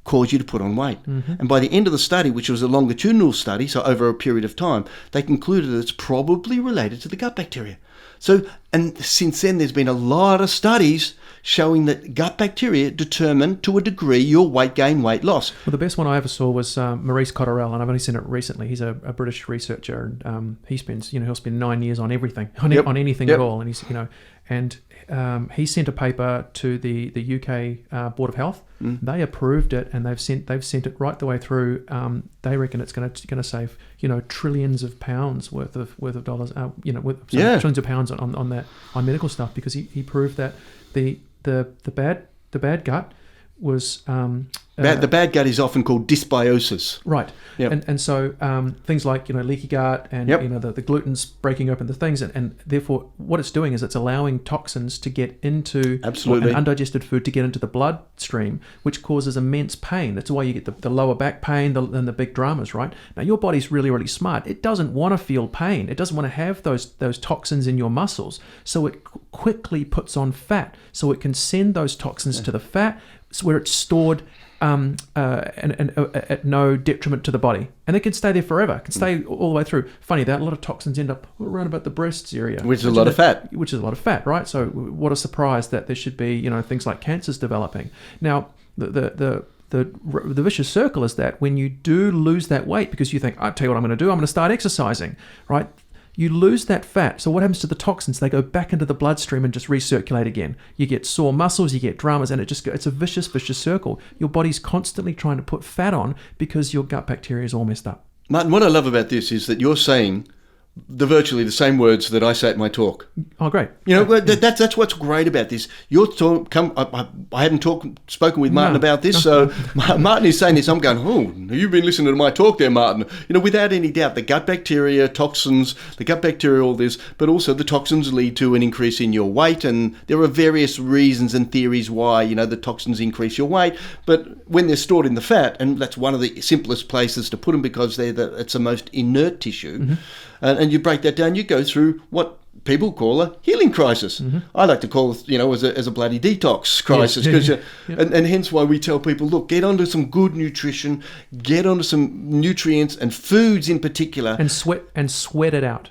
C: cause you to put on weight? And by the end of the study, which was a longitudinal study, so over a period of time, they concluded that it's probably related to the gut bacteria. So, and since then, there's been a lot of studies showing that gut bacteria determine to a degree your weight gain, weight loss.
B: Well, the best one I ever saw was Maurice Cotterell, and I've only seen it recently. He's a British researcher, and he spends, he'll spend 9 years on everything, on anything at all, and he's, he sent a paper to the UK Board of Health. They approved it, and they've sent it right the way through. They reckon it's going to save trillions of pounds worth of dollars. Trillions of pounds on medical stuff, because he proved that the bad gut was
C: the bad gut is often called dysbiosis.
B: Right.
C: Yep.
B: And so things like leaky gut and the gluten's breaking open the things, and therefore what it's doing is it's allowing toxins to get into an undigested food to get into the bloodstream, which causes immense pain. That's why you get the lower back pain and the big dramas, right? Now your body's really, really smart. It doesn't want to feel pain. It doesn't want to have those toxins in your muscles. So it quickly puts on fat, so it can send those toxins to the fat, where it's stored and at no detriment to the body, and it can stay there forever. It can stay all the way through. Funny that a lot of toxins end up around about the breasts area,
C: which is a lot of fat.
B: Which is a lot of fat, right? So what a surprise that there should be things like cancers developing. Now the vicious circle is that when you do lose that weight, because you think, I'll tell you what I'm going to do, I'm going to start exercising, right? You lose that fat. So what happens to the toxins? They go back into the bloodstream and just recirculate again. You get sore muscles, you get dramas, and it's a vicious circle. Your body's constantly trying to put fat on because your gut bacteria is all messed up.
C: Martin, what I love about this is that you're saying virtually the same words that I say at my talk.
B: Oh, great.
C: You know, that's what's great about this. I haven't spoken with Martin about this, so Martin is saying this. I'm going, oh, you've been listening to my talk there, Martin. You know, without any doubt, the gut bacteria, toxins, all this, but also the toxins lead to an increase in your weight, and there are various reasons and theories why, you know, the toxins increase your weight. But when they're stored in the fat, and that's one of the simplest places to put them because it's the most inert tissue, and you break that down, you go through what people call a healing crisis. I like to call it, you know, as a bloody detox crisis, because and hence why we tell people, look, get onto some good nutrition, get onto some nutrients and foods in particular,
B: and sweat it out.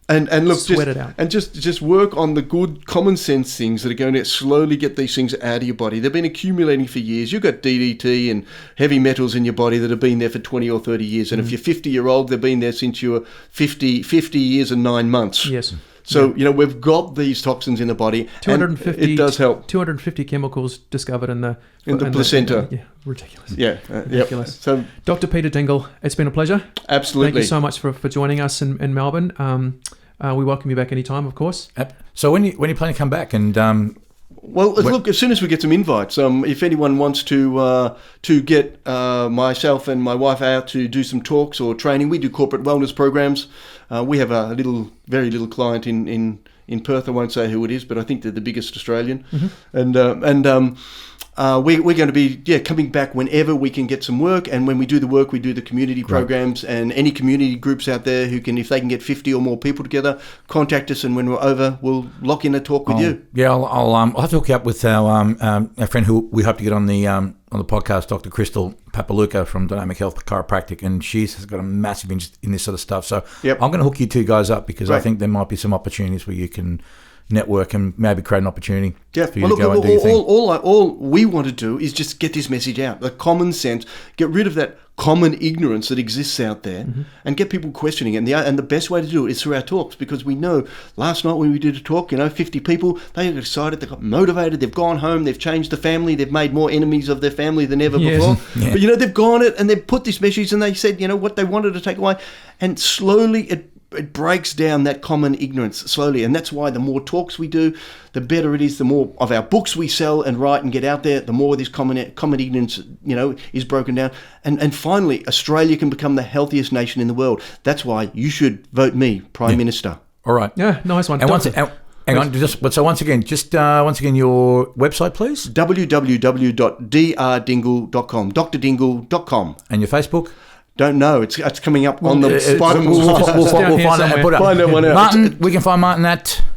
C: And look,
B: sweat it out.
C: And just work on the good common sense things that are going to slowly get these things out of your body. They've been accumulating for years. You've got DDT and heavy metals in your body that have been there for 20 or 30 years. And if you're 50-year-old, they've been there since you were 50 years and 9 months.
B: Yes.
C: So, you know, we've got these toxins in the body.
B: 250,
C: and it does help.
B: 250 chemicals discovered in the
C: placenta.
B: Yeah, ridiculous.
C: Yeah.
B: Ridiculous.
C: Yep. So,
B: Dr. Peter Dingle, it's been a pleasure.
C: Absolutely.
B: Thank you so much for joining us in Melbourne. We welcome you back anytime, of course.
A: So when you plan to come back and
C: well, look, as soon as we get some invites, if anyone wants to get myself and my wife out to do some talks or training, we do corporate wellness programs. We have a very little client in Perth. I won't say who it is, but I think they're the biggest Australian. We're going to be coming back whenever we can get some work, and when we do the work, we do the community programs, and any community groups out there who can, if they can get 50 or more people together, contact us, and when we're over, we'll lock in a talk with you.
A: Yeah, I'll have to hook you up with our friend who we hope to get on the podcast, Dr. Crystal Papaluca from Dynamic Health Chiropractic, and she's got a massive interest in this sort of stuff. So I'm going to hook you two guys up because I think there might be some opportunities where you can network and maybe create an opportunity for you to go and do your thing.
C: All we want to do is just get this message out, the common sense, get rid of that common ignorance that exists out there, and get people questioning it. And the best way to do it is through our talks, because we know last night when we did a talk, 50 people, they got excited, they got motivated, they've gone home, they've changed the family, they've made more enemies of their family than ever before. Yeah. But they've gone it and they've put this message and they said, what they wanted to take away, and slowly it breaks down that common ignorance slowly. And that's why the more talks we do, the better it is. The more of our books we sell and write and get out there, the more this common ignorance, is broken down. And finally, Australia can become the healthiest nation in the world. That's why you should vote me Prime Minister.
A: All right.
B: Yeah, nice one.
A: And once again, your website, please.
C: www.drdingle.com, drdingle.com.
A: And your Facebook?
C: Don't know. It's coming up on the bottom.
A: We'll find out and put it up.
C: Find that one out.
A: Martin, we can find Martin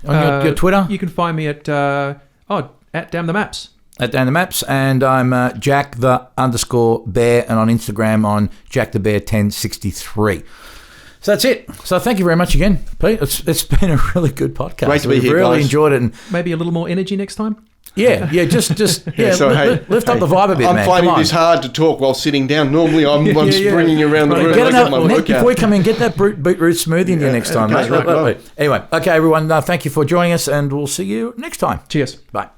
A: on your Twitter.
B: You can find me at Damn the Maps.
A: At Damn the Maps, and I'm Jack the _Bear, and on Instagram on Jack the Bear 1063. So that's it. So thank you very much again, Pete. It's been a really good podcast.
C: Great to be here,
A: really
C: guys.
A: enjoyed it, and
B: maybe a little more energy next time.
A: Yeah, just
C: lift up
A: the vibe a bit,
C: I'm
A: man.
C: finding this hard to talk while sitting down. Normally, I'm springing around the room.
A: Before you come in, get that beetroot smoothie in you next time, mate.
C: Right.
A: Anyway, okay, everyone, thank you for joining us, and we'll see you next time.
B: Cheers.
A: Bye.